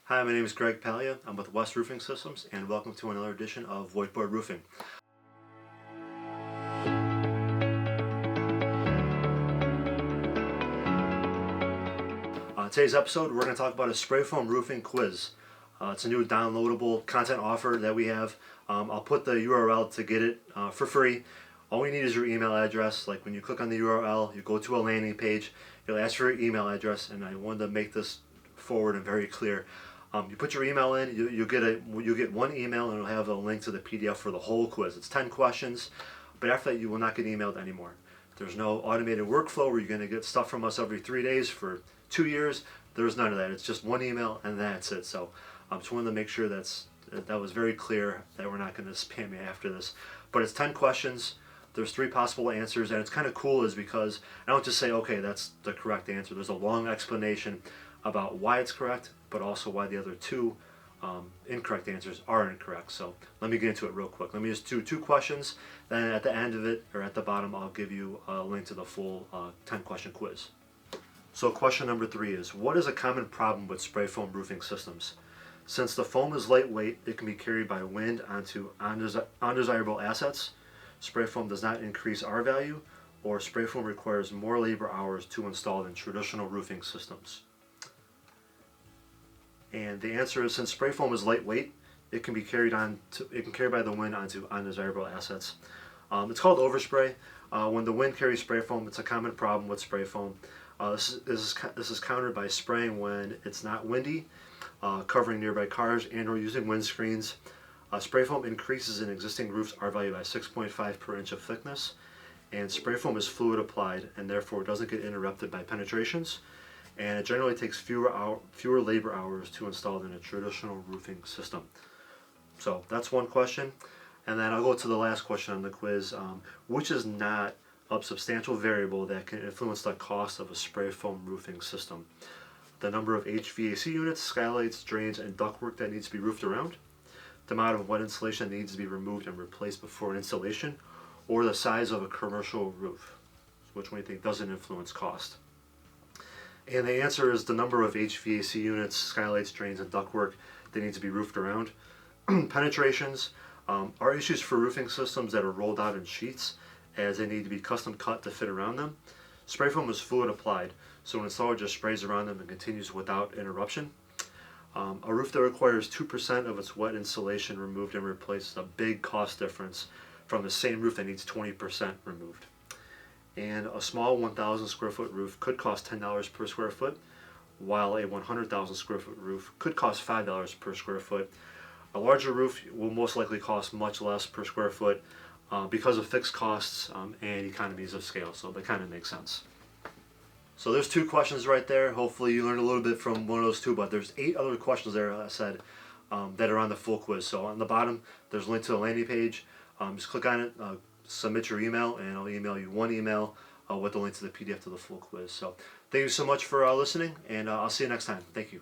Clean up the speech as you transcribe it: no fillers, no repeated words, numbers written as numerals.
Hi, my name is Greg Palia. I'm with West Roofing Systems, and welcome to another edition of Whiteboard Roofing. On today's episode, we're going to talk about a spray foam roofing quiz. It's a new downloadable content offer that we have. I'll put the URL to get it for free. All we need is your email address. Like when you click on the URL, you go to a landing page, it'll ask for your email address, and I wanted to make this forward and very clear. You put your email in, you'll get one email, and it'll have a link to the PDF for the whole quiz. It's 10 questions, but after that you will not get emailed anymore. There's no automated workflow where you're going to get stuff from us every 3 days for 2 years. There's none of that. It's just one email and that's it. So I just wanted to make sure that was very clear, that we're not going to spam you after this. But it's 10 questions. There's 3 possible answers, and it's kind of cool is because I don't just say, okay, that's the correct answer. There's a long explanation about why it's correct, but also why the other 2 incorrect answers are incorrect. So let me get into it real quick. Let me just do 2 questions, then at the end of it, or at the bottom, I'll give you a link to the full 10 question quiz. So question number 3 is, what is a common problem with spray foam roofing systems? Since the foam is lightweight, it can be carried by wind onto undesirable assets. Spray foam does not increase R value, or spray foam requires more labor hours to install than traditional roofing systems. And the answer is, since spray foam is lightweight, it can carry by the wind onto undesirable assets. It's called overspray. When the wind carries spray foam, it's a common problem with spray foam. This is countered by spraying when it's not windy, covering nearby cars, and or using windscreens. Spray foam increases an existing roof's R value by 6.5 per inch of thickness, and spray foam is fluid applied and therefore doesn't get interrupted by penetrations, and it generally takes fewer labor hours to install than a traditional roofing system. So that's one question, and then I'll go to the last question on the quiz, which is not a substantial variable that can influence the cost of a spray foam roofing system. The number of HVAC units, skylights, drains, and ductwork that needs to be roofed around, the amount of wet insulation that needs to be removed and replaced before installation, or the size of a commercial roof. So which one do you think doesn't influence cost? And the answer is the number of HVAC units, skylights, drains, and ductwork that need to be roofed around. Penetrations are issues for roofing systems that are rolled out in sheets, as they need to be custom cut to fit around them. Spray foam is fluid applied, so an installer just sprays around them and continues without interruption. A roof that requires 2% of its wet insulation removed and replaced is a big cost difference from the same roof that needs 20% removed. And a small 1,000 square foot roof could cost $10 per square foot, while a 100,000 square foot roof could cost $5 per square foot. A larger roof will most likely cost much less per square foot because of fixed costs and economies of scale, so that kind of makes sense. So there's 2 questions right there. Hopefully you learned a little bit from one of those 2, but there's 8 other questions there, I said, that are on the full quiz. So on the bottom, there's a link to the landing page. Just click on it, submit your email, and I'll email you one email with the link to the PDF to the full quiz. So thank you so much for listening, and I'll see you next time. Thank you.